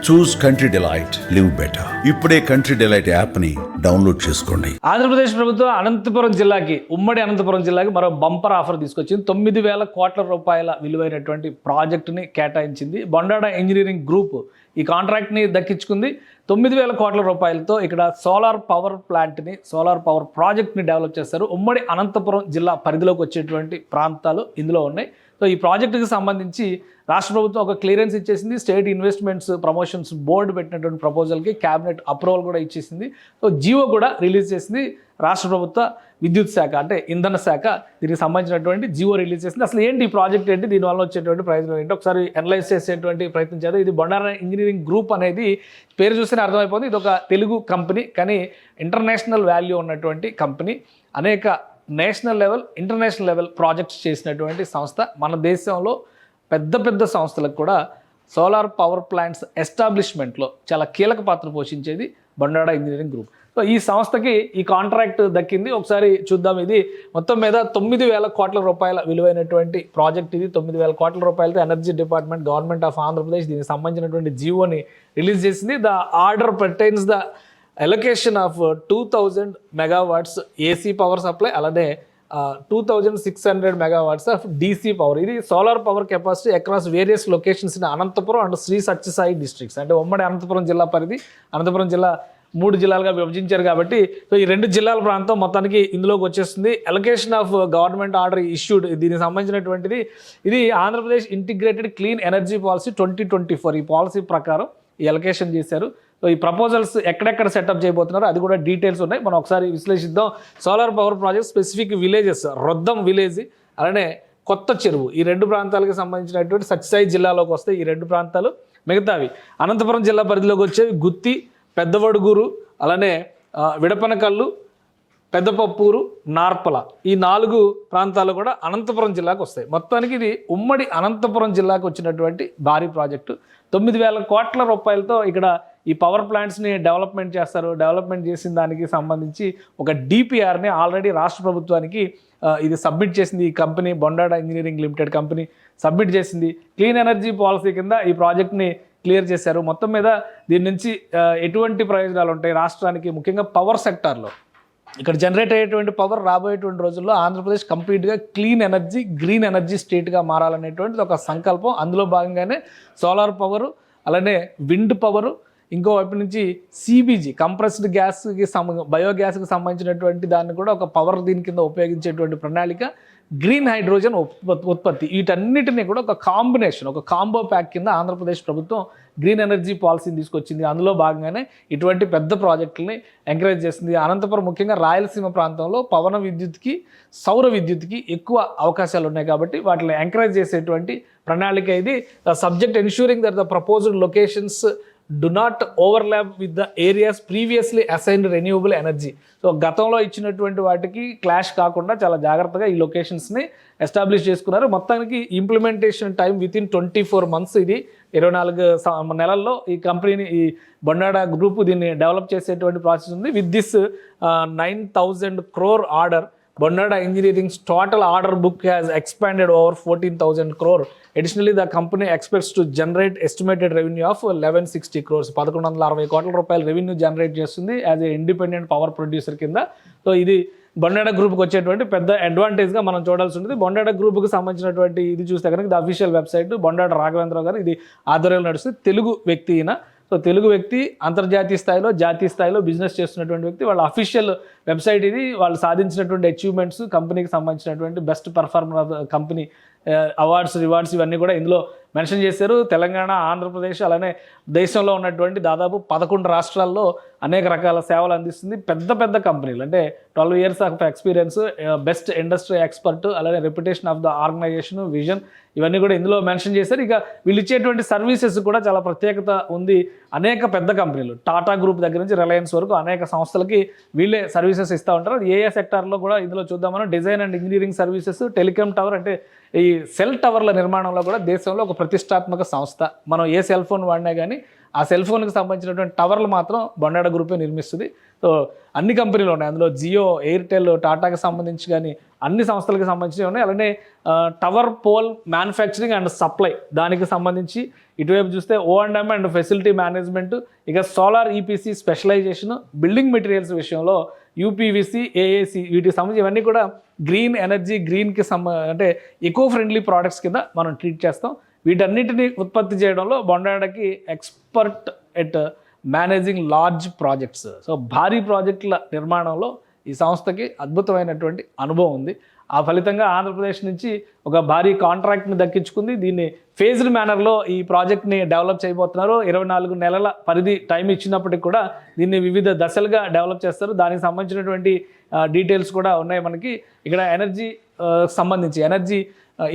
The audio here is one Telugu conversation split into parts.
చూస్ కంట్రీ డిలైట్, లివ్ బెటర్. ఇప్పుడే కంట్రీ డిలైట్ యాప్ ని డౌన్లోడ్ చేసుకోండి. ఆంధ్రప్రదేశ్ ప్రభుత్వం అనంతపురం జిల్లాకి, ఉమ్మడి అనంతపురం జిల్లాకి మరో బంపర్ ఆఫర్ తీసుకొచ్చింది. 9,000 కోట్ల రూపాయల విలువైనటువంటి ప్రాజెక్టుని కేటాయించింది. బొండాడ ఇంజనీరింగ్ గ్రూప్ ఈ కాంట్రాక్ట్ని దక్కించుకుంది. 9,000 కోట్ల రూపాయలతో ఇక్కడ సోలార్ పవర్ ప్లాంట్ని, సోలార్ పవర్ ప్రాజెక్ట్ని డెవలప్ చేస్తారు. ఉమ్మడి అనంతపురం జిల్లా పరిధిలోకి వచ్చేటువంటి ప్రాంతాలు ఇందులో ఉన్నాయి. సో ఈ ప్రాజెక్టుకి సంబంధించి రాష్ట్ర ప్రభుత్వం ఒక క్లియరెన్స్ ఇచ్చేసింది. స్టేట్ ఇన్వెస్ట్మెంట్స్ ప్రమోషన్స్ బోర్డు పెట్టినటువంటి ప్రపోజల్కి క్యాబినెట్ అప్రూవల్ కూడా ఇచ్చేసింది. సో జీవో కూడా రిలీజ్ చేసింది రాష్ట్ర ప్రభుత్వ విద్యుత్ శాఖ, అంటే ఇంధన శాఖ దీనికి సంబంధించినటువంటి జీవో రిలీజ్ చేసింది. అసలు ఏంటి ఈ ప్రాజెక్ట్ ఏంటి, దీనివల్ల వచ్చేటువంటి ప్రయోజనం ఏంటి ఒకసారి అనలైజ్ చేసేటువంటి ప్రయత్నం చేద్దాం. ఇది బొండార ఇంజనీరింగ్ గ్రూప్ అనేది పేరు చూస్తేనే అర్థమైపోతుంది. ఇది ఒక తెలుగు కంపెనీ, కానీ ఇంటర్నేషనల్ వాల్యూ ఉన్నటువంటి కంపెనీ. అనేక national level, international level projects చేసినటువంటి సంస్థ. మన దేశంలో పెద్ద పెద్ద సంస్థలకు కూడా సోలార్ పవర్ ప్లాంట్స్ ఎస్టాబ్లిష్మెంట్లో చాలా కీలక పాత్ర పోషించేది బొండాడ ఇంజనీరింగ్ గ్రూప్. సో ఈ సంస్థకి ఈ కాంట్రాక్ట్ దక్కింది. ఒకసారి చూద్దాం. ఇది మొత్తం మీద 9,000 కోట్ల రూపాయల విలువైనటువంటి ప్రాజెక్ట్. ఇది 9,000 కోట్ల రూపాయలతో energy department, government of Andhra Pradesh దీనికి సంబంధించినటువంటి జీవోని రిలీజ్ చేసింది. The order pertains the allocation of 2,000 megawatts AC power supply, అలానే 2,600 మెగావాట్స్ ఆఫ్ డీసీ పవర్. ఇది solar power capacity across various locations in Anantapuram and Shri Sathya Sai districts. అంటే ఉమ్మడి అనంతపురం జిల్లా పరిధి, అనంతపురం జిల్లా 3 జిల్లాలుగా విభజించారు కాబట్టి సో ఈ 2 జిల్లాల ప్రాంతం మొత్తానికి ఇందులోకి వచ్చేస్తుంది. Allocation of government order issued, దీనికి సంబంధించినటువంటిది. ఇది Andhra Pradesh integrated clean energy policy 2024 ఈ పాలసీ ప్రకారం ఈ ఎలొకేషన్ చేశారు. సో ఈ ప్రపోజల్స్ ఎక్కడెక్కడ సెటప్ చేయబోతున్నారో అది కూడా డీటెయిల్స్ ఉన్నాయి. మనం ఒకసారి విశ్లేషిద్దాం. Solar power project specific villages, Roddam village అలానే కొత్త చెరువు, ఈ 2 ప్రాంతాలకు సంబంధించినటువంటి సత్యసాయి జిల్లాలోకి వస్తాయి ఈ 2 ప్రాంతాలు. మిగతావి అనంతపురం జిల్లా పరిధిలోకి వచ్చేవి గుత్తి, పెద్దవడుగూరు, అలానే విడపనకల్లు, పెద్దపప్పూరు, నార్పల, ఈ 4 ప్రాంతాలు కూడా అనంతపురం జిల్లాకు వస్తాయి. మొత్తానికి ఇది ఉమ్మడి అనంతపురం జిల్లాకు వచ్చినటువంటి భారీ ప్రాజెక్టు. 9,000 కోట్ల రూపాయలతో ఇక్కడ ఈ పవర్ ప్లాంట్స్ని డెవలప్మెంట్ చేస్తారు. డెవలప్మెంట్ చేసిన దానికి సంబంధించి ఒక డిపిఆర్ని ఆల్రెడీ రాష్ట్ర ప్రభుత్వానికి ఇది సబ్మిట్ చేసింది. ఈ company Bondada engineering limited company submit చేసింది. క్లీన్ ఎనర్జీ పాలసీ కింద ఈ ప్రాజెక్ట్ని క్లియర్ చేశారు. మొత్తం మీద దీని నుంచి ఎటువంటి ప్రయోజనాలు ఉంటాయి రాష్ట్రానికి, ముఖ్యంగా పవర్ సెక్టార్లో ఇక్కడ జనరేట్ అయ్యేటువంటి పవర్ రాబోయేటువంటి రోజుల్లో ఆంధ్రప్రదేశ్ కంప్లీట్గా క్లీన్ ఎనర్జీ, గ్రీన్ ఎనర్జీ స్టేట్గా మారాలనేటువంటిది ఒక సంకల్పం. అందులో భాగంగానే సోలార్ పవరు, అలానే విండ్ పవరు, ఇంకో వైపు నుంచి సిబిజీ కంప్రెస్డ్ గ్యాస్కి బయోగ్యాస్కి సంబంధించినటువంటి దాన్ని కూడా ఒక పవర్ దీని కింద ఉపయోగించేటువంటి ప్రణాళిక, గ్రీన్ హైడ్రోజన్ ఉత్పత్తి, వీటన్నిటినీ కూడా ఒక కాంబినేషన్, ఒక కాంబో ప్యాక్ కింద ఆంధ్రప్రదేశ్ ప్రభుత్వం గ్రీన్ ఎనర్జీ పాలసీని తీసుకొచ్చింది. అందులో భాగంగానే ఇటువంటి పెద్ద ప్రాజెక్టులని ఎంకరేజ్ చేస్తుంది. అనంతపురం ముఖ్యంగా రాయలసీమ ప్రాంతంలో పవన విద్యుత్కి, సౌర విద్యుత్కి ఎక్కువ అవకాశాలు ఉన్నాయి కాబట్టి వాటిని ఎంకరేజ్ చేసేటువంటి ప్రణాళిక ఇది. Subject ensuring that the proposed locations do not overlap with the areas previously assigned renewable energy. So గతంలో ఇచ్చినటువంటి వాటికి క్లాష్ కాకుండా చాలా జాగ్రత్తగా ఈ లొకేషన్స్ని ఎస్టాబ్లిష్ చేసుకున్నారు. మొత్తానికి ఇంప్లిమెంటేషన్ టైం వితిన్ 24 months, ఇది 24 నెలల్లో ఈ కంపెనీని, ఈ బొండాడ గ్రూప్ దీన్ని డెవలప్ చేసేటువంటి ప్రాసెస్ ఉంది. With this 9,000 crore order, Bondada Engineering's total order book has expanded over 14,000 crore. Additionally, the company expects to generate estimated revenue of 1160 crores. 1160 కోట్ల రూపాయల రెవెన్యూ జనరేట్ చేస్తుంది as a independent power producer కింద. సో ఇది బొండాడ గ్రూప్కి వచ్చేటువంటి పెద్ద అడ్వాంటేజ్గా మనం చూడాల్సి ఉంటుంది. బొండాడ గ్రూప్కి సంబంధించినటువంటి ఇది చూస్తే కనుక the official website Bondada Raghavendra Rao గారు, ఇది ఆధ్వర్యంలో నడుస్తుంది. తెలుగు వ్యక్తి ఈయన. సో తెలుగు వ్యక్తి, అంతర్జాతీయ స్థాయిలో, జాతీయ స్థాయిలో బిజినెస్ చేస్తున్నటువంటి వ్యక్తి. వాళ్ళ అఫీషియల్ వెబ్సైట్ ఇది. వాళ్ళు సాధించినటువంటి అచీవ్మెంట్స్, కంపెనీకి సంబంధించినటువంటి best performer of company awards, rewards ఇవన్నీ కూడా ఇందులో మెన్షన్ చేశారు. తెలంగాణ, ఆంధ్రప్రదేశ్ అలానే దేశంలో ఉన్నటువంటి దాదాపు 11 రాష్ట్రాల్లో అనేక రకాల సేవలు అందిస్తుంది. పెద్ద పెద్ద కంపెనీలు, అంటే 12 years of experience, best industry expert, అలానే reputation of the organisation, vision, ఇవన్నీ కూడా ఇందులో మెన్షన్ చేశారు. ఇక వీళ్ళు ఇచ్చేటువంటి సర్వీసెస్ కూడా చాలా ప్రత్యేకత ఉంది. అనేక పెద్ద కంపెనీలు, టాటా గ్రూప్ దగ్గర నుంచి రిలయన్స్ వరకు అనేక సంస్థలకి వీళ్ళే సర్వీసెస్ ఇస్తూ ఉంటారు. ఏ సెక్టార్లో కూడా ఇందులో చూద్దాం మనం. Design and engineering services, telecom tower, అంటే ఈ సెల్ టవర్ల నిర్మాణంలో కూడా దేశంలో ఒక ప్రతిష్టాత్మక సంస్థ. మనం ఏ సెల్ ఫోన్ వాడినా కానీ ఆ సెల్ ఫోన్కి సంబంధించినటువంటి టవర్లు మాత్రం బొండాడ గ్రూపే నిర్మిస్తుంది. సో అన్ని కంపెనీలు ఉన్నాయి అందులో, జియో, ఎయిర్టెల్, టాటాకి సంబంధించి కానీ అన్ని సంస్థలకు సంబంధించినవి ఉన్నాయి. అలానే tower pole manufacturing and supply దానికి సంబంధించి ఇటువైపు చూస్తే O&M అండ్ ఫెసిలిటీ మేనేజ్మెంట్, ఇక solar EPC specialization, building materials విషయంలో యూపీవీసీ, ఏఏసీ వీటికి సంబంధించి ఇవన్నీ కూడా గ్రీన్ ఎనర్జీ, గ్రీన్కి అంటే ఎకో ఫ్రెండ్లీ ప్రోడక్ట్స్ కింద మనం ట్రీట్ చేస్తాం. వీటన్నిటిని ఉత్పత్తి చేయడంలో బొండాడకి expert at managing large projects. So భారీ ప్రాజెక్టుల నిర్మాణంలో ఈ సంస్థకి అద్భుతమైనటువంటి అనుభవం ఉంది. ఆ ఫలితంగా ఆంధ్రప్రదేశ్ నుంచి ఒక భారీ కాంట్రాక్ట్ని దక్కించుకుంది. దీన్ని ఫేజ్డ్ మేనర్లో ఈ ప్రాజెక్ట్ని డెవలప్ చేయబోతున్నారు. 24 నెలల పరిధి టైం ఇచ్చినప్పటికి కూడా దీన్ని వివిధ దశలుగా డెవలప్ చేస్తారు. దానికి సంబంధించినటువంటి డీటెయిల్స్ కూడా ఉన్నాయి మనకి. ఇక్కడ ఎనర్జీ సంబంధించి, ఎనర్జీ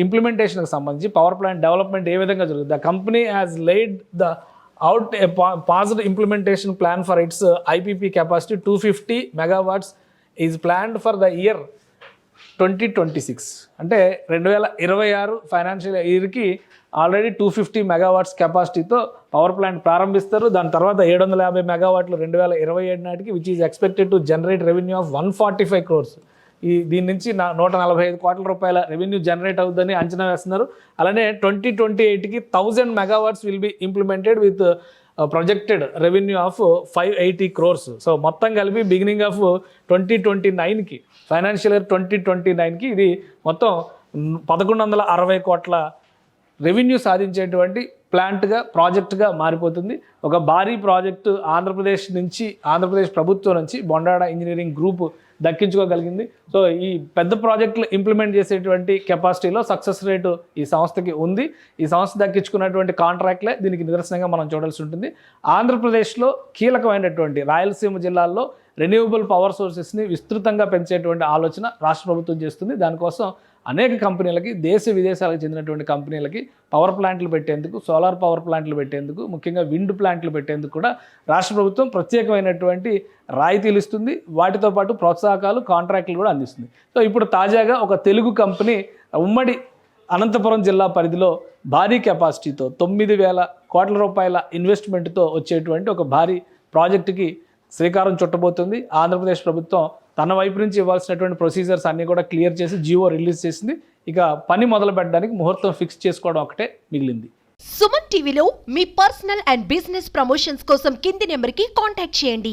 ఇంప్లిమెంటేషన్కి సంబంధించి పవర్ ప్లాంట్ డెవలప్మెంట్ ఏ విధంగా జరుగుతుంది. The company has లైడ్ the out A passed implementation plan for it's IPP capacity 250 megawatts is planned for the year 2026. అంటే 2026 ఫైనాన్షియల్ ఇయర్కి ఆల్రెడీ 250 megawatts కెపాసిటీతో పవర్ ప్లాంట్ ప్రారంభిస్తారు. దాని తర్వాత 750 megawatts 2027 నాటికి, which is expected to generate revenue of 145 crores. దీని నుంచి 145 కోట్ల రూపాయల రెవెన్యూ జనరేట్ అవుతుందని అంచనా వేస్తున్నారు. అలానే 2028కి 1000 megawatts will be implemented with projected revenue of 580 crores. So మొత్తం కలిపి బిగినింగ్ ఆఫ్ 2029కి, ఫైనాన్షియల్ ఇయర్ 2029కి ఇది మొత్తం 1160 కోట్ల రెవెన్యూ సాధించేటువంటి ప్లాంట్గా, ప్రాజెక్టుగా మారిపోతుంది. ఒక భారీ ప్రాజెక్టు ఆంధ్రప్రదేశ్ ప్రభుత్వం నుంచి బొండాడ ఇంజనీరింగ్ గ్రూప్ దక్కించుకోగలిగింది. సో ఈ పెద్ద ప్రాజెక్టులు ఇంప్లిమెంట్ చేసేటువంటి కెపాసిటీలో సక్సెస్ రేటు ఈ సంస్థకి ఉంది. ఈ సంస్థ దక్కించుకున్నటువంటి కాంట్రాక్ట్లే దీనికి నిదర్శనంగా మనం చూడాల్సి ఉంటుంది. ఆంధ్రప్రదేశ్లో కీలకమైనటువంటి రాయలసీమ జిల్లాల్లో రెన్యూవబుల్ పవర్ సోర్సెస్ని విస్తృతంగా పెంచేటువంటి ఆలోచన రాష్ట్ర ప్రభుత్వం చేస్తుంది. దానికోసం అనేక కంపెనీలకి, దేశ విదేశాలకు చెందినటువంటి కంపెనీలకి పవర్ ప్లాంట్లు పెట్టేందుకు, సోలార్ పవర్ ప్లాంట్లు పెట్టేందుకు, ముఖ్యంగా విండ్ ప్లాంట్లు పెట్టేందుకు కూడా రాష్ట్ర ప్రభుత్వం ప్రత్యేకమైనటువంటి రాయితీలు ఇస్తుంది. వాటితో పాటు ప్రోత్సాహకాలు, కాంట్రాక్టులు కూడా అందిస్తుంది. సో ఇప్పుడు తాజాగా ఒక తెలుగు కంపెనీ ఉమ్మడి అనంతపురం జిల్లా పరిధిలో భారీ కెపాసిటీతో 9,000 కోట్ల రూపాయల ఇన్వెస్ట్మెంట్తో వచ్చేటువంటి ఒక భారీ ప్రాజెక్టుకి శ్రీకారం చుట్టబోతుంది. ఆంధ్రప్రదేశ్ ప్రభుత్వం తన వైపు నుంచి ఇవ్వాల్సినటువంటి ప్రొసీజర్స్ అన్నీ కూడా క్లియర్ చేసి జియో రిలీజ్ చేసింది. ఇక పని మొదలు పెట్టడానికి ముహూర్తం ఫిక్స్ చేసుకోవడం ఒకటే మిగిలింది. సుమన్ టీవీలో మీ పర్సనల్ అండ్ బిజినెస్ ప్రమోషన్స్ కోసం కింది నెంబర్కి కాంటాక్ట్ చేయండి.